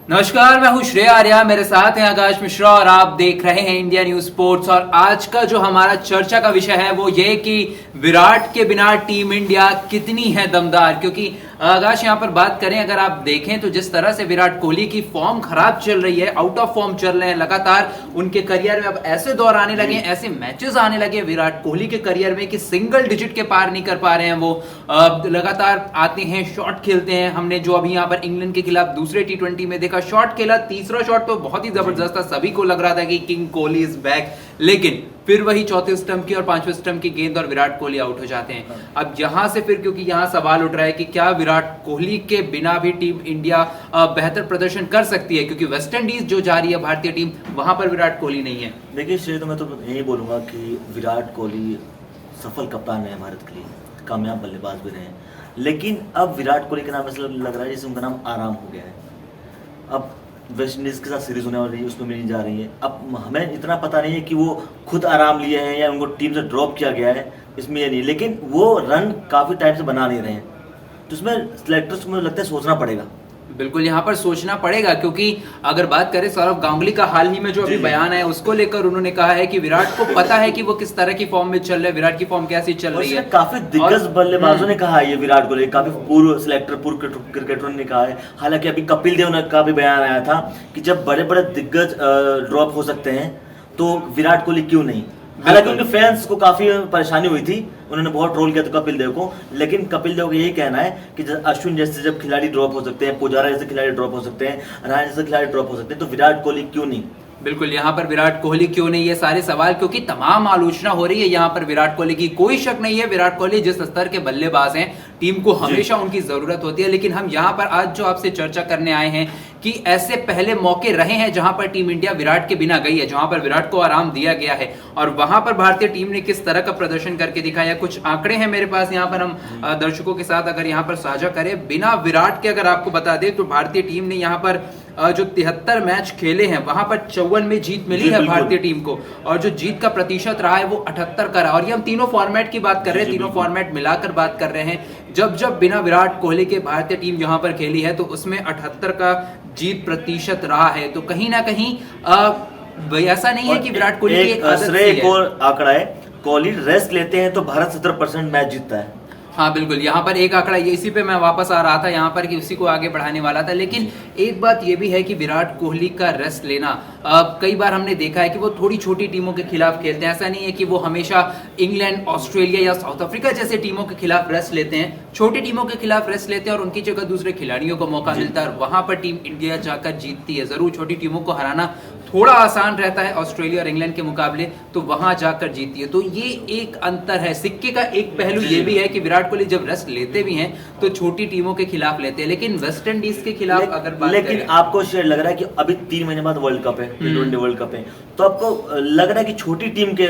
नमस्कार, मैं हूं श्रेया आर्या, मेरे साथ हैं आकाश मिश्रा और आप देख रहे हैं इंडिया न्यूज स्पोर्ट्स। और आज का जो हमारा चर्चा का विषय है वो ये कि विराट के बिना टीम इंडिया कितनी है दमदार। क्योंकि आकाश यहाँ पर बात करें, अगर आप देखें तो जिस तरह से विराट कोहली की फॉर्म खराब चल रही है, आउट ऑफ फॉर्म चल रहे हैं लगातार, उनके करियर में अब ऐसे दौर आने लगे, ऐसे मैचेस आने लगे विराट कोहली के करियर में कि सिंगल डिजिट के पार नहीं कर पा रहे हैं वो। लगातार आते हैं, शॉट खेलते हैं। हमने जो अभी यहाँ पर इंग्लैंड के खिलाफ दूसरे T20 में देखा, शॉट खेला, तीसरा शॉट तो बहुत ही जबरदस्त था, सभी को लग रहा था कि किंग कोहली इज बैक। लेकिन फिर वही चौथे स्टंप की और पांचवें स्टंप की गेंद और विराट कोहली आउट हो जाते हैं। अब यहां से फिर, क्योंकि यहां सवाल उठ रहा है कि क्या विराट कोहली के बिना भी टीम इंडिया बेहतर प्रदर्शन कर सकती है, क्योंकि वेस्ट इंडीज जो जा रही है भारतीय टीम, वहां पर विराट कोहली नहीं है। देखिए श्रेय, तो मैं तो यही बोलूंगा कि विराट कोहली सफल कप्तान है भारत के लिए, कामयाब बल्लेबाज भी रहे हैं, लेकिन अब विराट कोहली के नाम ऐसा लग रहा है जैसे उनका नाम आराम हो गया है। अब वेस्ट इंडीज के साथ सीरीज होने वाली है, उसमें मिलने जा रही है। अब हमें इतना पता नहीं है कि वो खुद आराम लिए हैं या उनको टीम से ड्रॉप किया गया है, इसमें ये नहीं, लेकिन वो रन काफ़ी टाइम से बना नहीं रहे हैं, तो इसमें सिलेक्टर्स को मुझे लगता है सोचना पड़ेगा। बिल्कुल, यहाँ पर सोचना पड़ेगा, क्योंकि अगर बात करें सौरव गांगुली का हाल ही में जो अभी बयान है उसको लेकर, उन्होंने कहा है कि विराट को पता है कि वो किस तरह की फॉर्म में चल रहे हैं, विराट की फॉर्म कैसी चल रही है। काफी दिग्गज बल्लेबाजों ने कहा है ये विराट कोहली, काफी पूर्व सिलेक्टर, पूर्व क्रिकेटरों ने कहा है। हालांकि अभी कपिल देव का भी बयान आया था कि जब बड़े बड़े दिग्गज ड्रॉप हो सकते हैं तो विराट कोहली क्यों नहीं। हालांकि उनके फैंस को काफी परेशानी हुई थी, उन्होंने बहुत ट्रोल किया था कपिल देव को, लेकिन कपिल देव का यही कहना है कि अश्विन जैसे जब खिलाड़ी ड्रॉप हो सकते हैं, पुजारा जैसे खिलाड़ी ड्रॉप हो सकते हैं, रहाणे जैसे खिलाड़ी ड्रॉप हो सकते हैं, तो विराट कोहली क्यों नहीं। बिल्कुल, यहाँ पर विराट कोहली क्यों नहीं, ये सारे सवाल, क्योंकि तमाम आलोचना हो रही है यहाँ पर विराट कोहली की। कोई शक नहीं है, विराट कोहली जिस स्तर के बल्लेबाज हैं, टीम को हमेशा उनकी जरूरत होती है। लेकिन हम यहाँ पर आज जो आपसे चर्चा करने आए हैं कि ऐसे पहले मौके रहे हैं जहां पर टीम इंडिया विराट के बिना गई है, जहां पर विराट को आराम दिया गया है, और वहां पर भारतीय टीम ने किस तरह का प्रदर्शन करके दिखाया। कुछ आंकड़े हैं मेरे पास, यहाँ पर हम दर्शकों के साथ अगर यहाँ पर साझा करें, बिना विराट के अगर आपको बता दें तो भारतीय टीम ने यहाँ पर जो 73 मैच खेले हैं वहां पर 54 में जीत मिली है भारतीय टीम को, और जो जीत का प्रतिशत रहा है वो 78 का रहा। और ये हम तीनों फॉर्मेट की बात कर रहे हैं, तीनों फॉर्मेट मिलाकर बात कर रहे हैं। जब जब बिना विराट कोहली के भारतीय टीम यहाँ पर खेली है तो उसमें 78 का जीत प्रतिशत रहा है। तो कहीं ना कहीं ऐसा नहीं है कि विराट कोहली की एक और आंकड़ा है, कोहली रेस्ट लेते हैं तो भारत 70% मैच जीतता है। हाँ बिल्कुल, यहाँ पर एक आंकड़ा, ये इसी पे मैं वापस आ रहा था यहाँ पर कि उसी को आगे बढ़ाने वाला था। लेकिन एक बात ये भी है कि विराट कोहली का रेस्ट लेना, कई बार हमने देखा है कि वो थोड़ी छोटी टीमों के खिलाफ खेलते हैं। ऐसा नहीं है कि वो हमेशा इंग्लैंड, ऑस्ट्रेलिया या साउथ अफ्रीका जैसे टीमों के खिलाफ रेस्ट लेते हैं, छोटी टीमों के खिलाफ रेस्ट लेते हैं और उनकी जगह दूसरे खिलाड़ियों को मौका मिलता है और वहां पर टीम इंडिया जाकर जीतती है। जरूर छोटी टीमों को हराना थोड़ा आसान रहता है ऑस्ट्रेलिया और इंग्लैंड के मुकाबले, तो वहां जाकर जीती है। तो ये एक अंतर है, सिक्के का एक पहलू ये भी है कि विराट कोहली जब रेस्ट लेते भी हैं तो छोटी टीमों के खिलाफ लेते हैं, लेकिन वेस्ट इंडीज के खिलाफ अगर बात लेकिन आपको शायद लग रहा है कि अभी 3 महीने बाद वर्ल्ड कप है, T20 वर्ल्ड कप है, तो आपको लग रहा है कि छोटी टीम के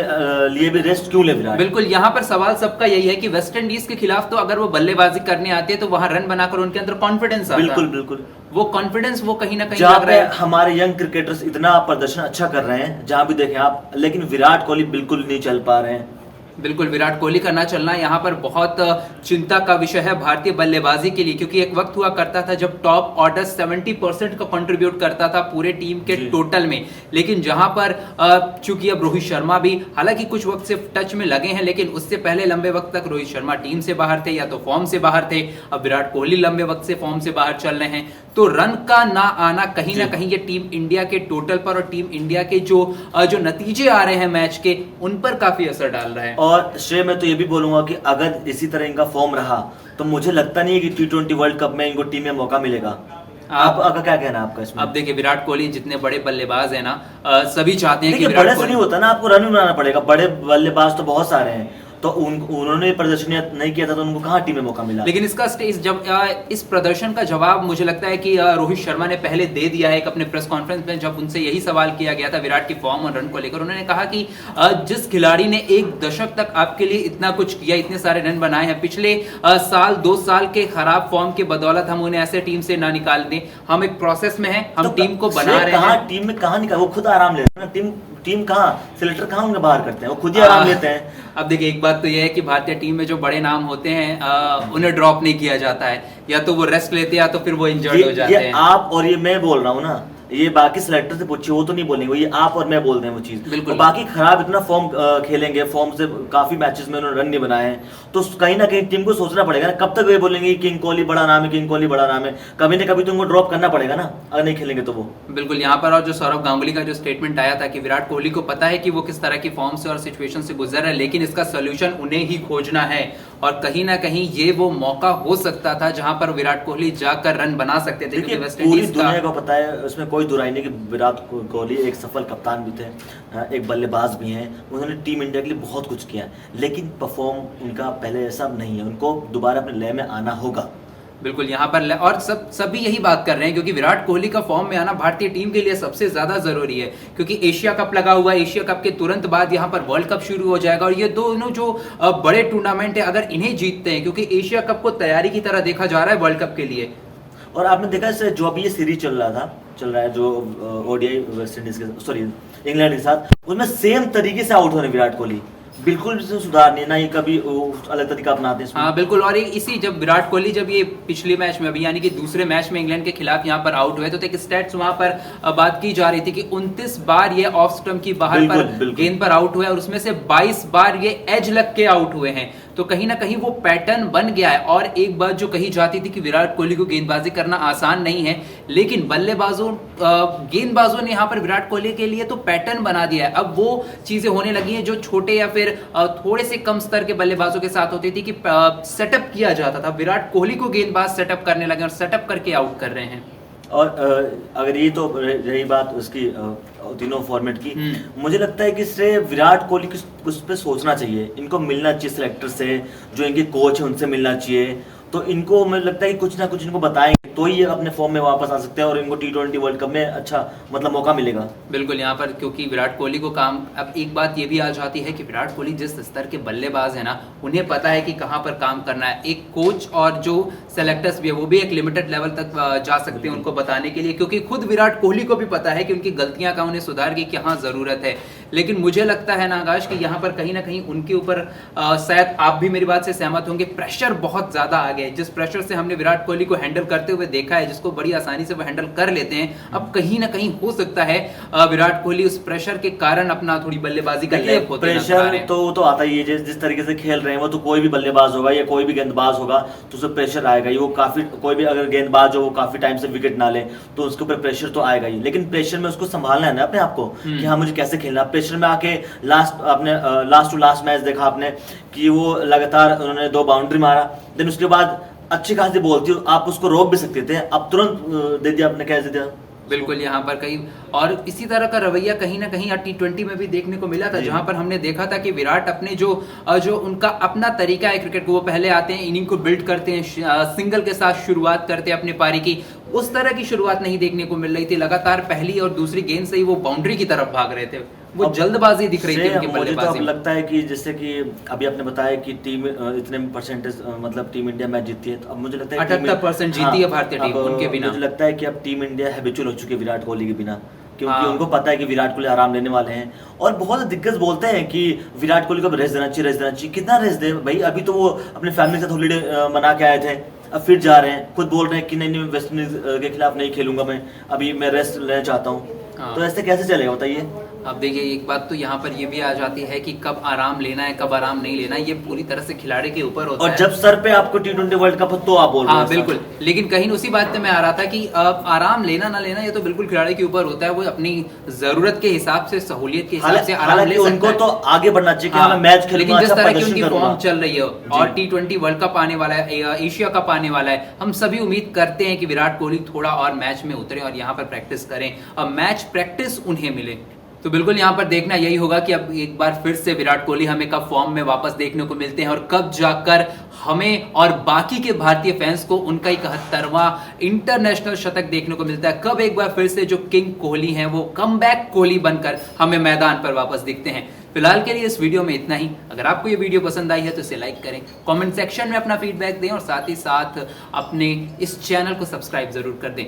लिए भी रेस्ट क्यों ले विराट। बिल्कुल, यहाँ पर सवाल सबका यही है कि वेस्ट इंडीज के खिलाफ तो अगर वो बल्लेबाजी करने आती है तो वहां रन बनाकर उनके अंदर कॉन्फिडेंस आता है। बिल्कुल बिल्कुल, वो कॉन्फिडेंस वो कहीं ना कहीं जहाँ पे हमारे यंग क्रिकेटर्स इतना प्रदर्शन अच्छा कर रहे हैं, जहां भी देखें आप, लेकिन विराट कोहली बिल्कुल नहीं चल पा रहे हैं। बिल्कुल, विराट कोहली का ना चलना यहाँ पर बहुत चिंता का विषय है भारतीय बल्लेबाजी के लिए, क्योंकि एक वक्त हुआ करता था जब टॉप ऑर्डर 70% का कंट्रीब्यूट करता था पूरे टीम के टोटल में। लेकिन जहां पर चूंकि अब रोहित शर्मा भी हालांकि कुछ वक्त से टच में लगे हैं, लेकिन उससे पहले लंबे वक्त तक रोहित शर्मा टीम से बाहर थे या तो फॉर्म से बाहर थे। अब विराट कोहली लंबे वक्त से फॉर्म से बाहर चल रहे हैं, तो रन का ना आना कहीं ना कहीं ये टीम इंडिया के टोटल पर और टीम इंडिया के जो नतीजे आ रहे हैं मैच के, उन पर काफी असर डाल रहा है। और श्रेय, मैं तो ये भी बोलूंगा कि अगर इसी तरह इनका फॉर्म रहा तो मुझे लगता नहीं है कि T20 वर्ल्ड कप में इनको टीम में मौका मिलेगा। आपका क्या कहना है आपका इसमें? अब देखिए, विराट कोहली जितने बड़े बल्लेबाज हैं ना, सभी चाहते हैं कि बड़े से नहीं होता ना, आपको रन बनाना पड़ेगा। बड़े बल्लेबाज तो बहुत सारे हैं, तो उन्होंने प्रदर्शन नहीं किया था तो उनको कहाँ टीम में मौका मिला। लेकिन इसका जब इस प्रदर्शन का जवाब मुझे लगता है कि रोहित शर्मा ने पहले दे दिया है। एक अपने प्रेस कॉन्फ्रेंस में जब उनसे यही सवाल किया गया था विराट की फॉर्म और रन को लेकर, उन्होंने कहा कि जिस खिलाड़ी ने एक दशक तक आपके लिए इतना कुछ किया, इतने सारे रन बनाए हैं, पिछले साल 2 साल के खराब फॉर्म के बदौलत हम उन्हें ऐसे टीम से ना निकाल दें। हम एक प्रोसेस में हैं, हम टीम को बना रहे हैं। टीम में कहाँ निकाल, वो खुद आराम ले रहे हैं, टीम कहाँ, सिलेक्टर कहाँ उन्हें बाहर करते हैं, वो खुद ही आराम लेते हैं। अब देखिए एक बात तो यह है कि भारतीय टीम में जो बड़े नाम होते हैं उन्हें ड्रॉप नहीं किया जाता है, या तो वो रेस्ट लेते हैं या तो फिर वो इंजर्ड हो जाते हैं। आप और ये मैं बोल रहा हूँ ना, ये बाकी सिलेक्टर से पूछिए, वो तो नहीं बोलेंगे, ये आप और मैं बोल रहे हैं वो चीज। बिल्कुल। बाकी खराब इतना फॉर्म खेलेंगे, फॉर्म से काफी मैचेस में उन्होंने रन नहीं बनाए हैं, तो कहीं ना कहीं टीम को सोचना पड़ेगा ना, कब तक वे बोलेंगे किंग कोहली बड़ा नाम है, किंग कोहली बड़ा नाम है, कभी ना कभी तो उनको ड्रॉप करना पड़ेगा ना, अगर नहीं खेलेंगे तो वो। बिल्कुल। यहाँ पर और जो सौरव गांगुली का जो स्टेटमेंट आया था कि विराट कोहली को पता है कि वो किस तरह की फॉर्म से और सिचुएशन से गुजर रहा है, लेकिन इसका सोल्यूशन उन्हें ही खोजना है, और कहीं ना कहीं ये वो मौका हो सकता था जहां पर विराट कोहली जाकर रन बना सकते थे। देखिए पूरी दुनिया को पता है, उसमें कोई दुराई नहीं कि विराट कोहली एक सफल कप्तान भी थे, एक बल्लेबाज भी हैं, उन्होंने टीम इंडिया के लिए बहुत कुछ किया, लेकिन परफॉर्म उनका पहले ऐसा नहीं है, उनको दोबारा अपने लय में आना होगा। बिल्कुल। यहाँ पर और सभी यही बात कर रहे हैं, क्योंकि विराट कोहली का फॉर्म में आना भारतीय टीम के लिए सबसे ज्यादा जरूरी है, क्योंकि एशिया कप लगा हुआ है, एशिया कप के तुरंत बाद यहाँ पर वर्ल्ड कप शुरू हो जाएगा, और ये दोनों जो बड़े टूर्नामेंट है अगर इन्हें जीतते हैं, क्योंकि एशिया कप को तैयारी की तरह देखा जा रहा है वर्ल्ड कप के लिए। और आपने देखा जो अभी ये सीरीज चल रहा है जो ओडीआई वेस्ट इंडीज के सॉरी इंग्लैंड के साथ, उसमें सेम तरीके से आउट होने विराट कोहली, बिल्कुल सुधार नहीं, ना ये कभी अलग तरीका अपनाते हैं। हाँ बिल्कुल। और इसी जब विराट कोहली जब ये पिछले मैच में अभी यानी कि दूसरे मैच में इंग्लैंड के खिलाफ यहाँ पर आउट हुए, तो एक स्टैट्स वहां पर बात की जा रही थी कि 29 बार ये ऑफ स्टंप की बाहर पर गेंद पर आउट हुए, और उसमें से 22 बार ये एज लग के आउट हुए हैं। तो कहीं ना कहीं वो पैटर्न बन गया है। और एक बात जो कही जाती थी कि विराट कोहली को गेंदबाजी करना आसान नहीं है, लेकिन गेंदबाजों ने यहाँ पर विराट कोहली के लिए तो पैटर्न बना दिया है। अब वो चीजें होने लगी हैं जो छोटे या फिर थोड़े से कम स्तर के बल्लेबाजों के साथ होती थी कि सेटअप किया जाता था, विराट कोहली को गेंदबाज सेटअप करने लगे और सेटअप करके आउट कर रहे हैं। और अगर ये तो रही बात उसकी तीनों फॉर्मेट की, मुझे लगता है कि इससे विराट कोहली को उस पर सोचना चाहिए, इनको मिलना चाहिए सिलेक्टर से, जो इनके कोच है उनसे मिलना चाहिए, तो इनको मुझे लगता है कि कुछ ना कुछ इनको बताएंगे तो ही ये अपने फॉर्म में वापस आ सकते हैं और इनको T20 वर्ल्ड कप में अच्छा मतलब मौका मिलेगा। बिल्कुल। यहाँ पर क्योंकि विराट कोहली को काम, अब एक बात ये भी आ जाती है कि विराट कोहली जिस स्तर के बल्लेबाज है ना, उन्हें पता है कि कहाँ पर काम करना है। एक कोच और जो सेलेक्टर्स भी है वो भी एक लिमिटेड लेवल तक जा सकते हैं उनको बताने के लिए, क्योंकि खुद विराट कोहली को भी पता है कि उनकी गलतियां का उन्हें सुधार की कहाँ जरूरत है। लेकिन मुझे लगता है ना आकाश कि यहाँ पर कहीं ना कहीं उनके ऊपर शायद आप भी मेरी बात से सहमत होंगे, प्रेशर बहुत ज्यादा आ गया है। जिस प्रेशर से हमने विराट कोहली को हैंडल करते हुए देखा है, जिसको बड़ी आसानी से वो हैंडल कर लेते हैं, अब कहीं ना कहीं हो सकता है विराट कोहली उस प्रेशर के कारण अपना थोड़ी बल्लेबाजी का लैप होते प्रेशर तो आता ही है, जिस तरीके से खेल रहे हैं वो, तो कोई भी बल्लेबाज होगा या कोई भी गेंदबाज होगा तो उसे प्रेशर आएगा ही। वो काफी कोई भी अगर गेंदबाज हो वो काफी टाइम से विकेट ना ले तो उसके ऊपर प्रेशर तो आएगा ही, लेकिन प्रेशर में उसको संभालना है ना अपने आप को कि हाँ मुझे कैसे खेलना। प्रेशर में आके लास्ट टू लास्ट मैच देखा आपने कि वो लगातार उन्होंने 2 बाउंड्री मारा, देन उसके बाद अच्छी खासी बॉल थी, आप उसको रोक भी सकते थे, अब तुरंत दे दिया आपने, कैसे दिया। बिल्कुल। यहाँ पर कहीं और इसी तरह का रवैया कहीं ना कहीं T20 में भी देखने को मिला था, जहां पर हमने देखा था कि विराट अपने जो उनका अपना तरीका है क्रिकेट को, वो पहले आते हैं इनिंग को बिल्ड करते हैं, सिंगल के साथ शुरुआत करते हैं अपने पारी की, उस तरह की शुरुआत नहीं देखने को मिल रही थी। लगातार पहली और दूसरी गेंद से ही वो बाउंड्री की तरफ भाग रहे थे, वो जल्दबाजी दिख रही थी उनकी बल्लेबाजी। मुझे तो लगता है कि जैसे कि अभी आपने बताया कि टीम इतने परसेंटेज मतलब टीम इंडिया मैच जीतती है, तो अब मुझे लगता है 78% जीती है भारतीय टीम उनके बिना। मुझे लगता है कि अब टीम इंडिया हैबिचुअल हो चुकी है विराट कोहली के बिना, क्योंकि उनको पता है कि विराट कोहली आराम लेने वाले हैं। और बहुत दिग्गज बोलते हैं कि विराट कोहली को रेस्ट देना चाहिए, कितना रेस्ट दे भाई, अभी तो वो अपने फैमिली के साथ हॉलीडे मना के आए थे, अब फिर जा रहे हैं, खुद बोल रहे हैं कि नहीं वेस्ट इंडीज के खिलाफ नहीं खेलूंगा मैं, अभी मैं रेस्ट लेना चाहता हूँ। तो ऐसे कैसे चलेगा बताइए। अब देखिए एक बात तो यहाँ पर ये भी आ जाती है कि कब आराम लेना है कब आराम नहीं लेना है, ये पूरी तरह से खिलाड़ी के ऊपर होता है। और जब सर पे आपको T20 वर्ल्ड कप हो तो आप बोल रहे हैं। बिल्कुल। लेकिन कहीं उसी बात पे मैं आ रहा था कि आराम लेना ना लेना ये तो बिल्कुल खिलाड़ी के ऊपर होता है, वो अपनी जरूरत के हिसाब से, सहूलियत के हिसाब से आराम ले सकता है। उनको तो आगे बढ़ना चाहिए कि मैं मैच खेलूंगा, लेकिन जिस तरह की उनकी फॉर्म चल रही है और T20 वर्ल्ड कप आने वाला है, एशिया कप आने वाला है, हम सभी उम्मीद करते हैं कि विराट कोहली थोड़ा और मैच में उतरे और यहाँ पर प्रैक्टिस करें, अब मैच प्रैक्टिस उन्हें मिले। तो बिल्कुल यहाँ पर देखना यही होगा कि अब एक बार फिर से विराट कोहली हमें कब फॉर्म में वापस देखने को मिलते हैं और कब जाकर हमें और बाकी के भारतीय फैंस को उनका 71वां इंटरनेशनल शतक देखने को मिलता है, कब एक बार फिर से जो किंग कोहली हैं वो कमबैक कोहली बनकर हमें मैदान पर वापस दिखते हैं। फिलहाल के लिए इस वीडियो में इतना ही। अगर आपको ये वीडियो पसंद आई है तो इसे लाइक करें, कमेंट सेक्शन में अपना फीडबैक दें और साथ ही साथ अपने इस चैनल को सब्सक्राइब जरूर कर दें।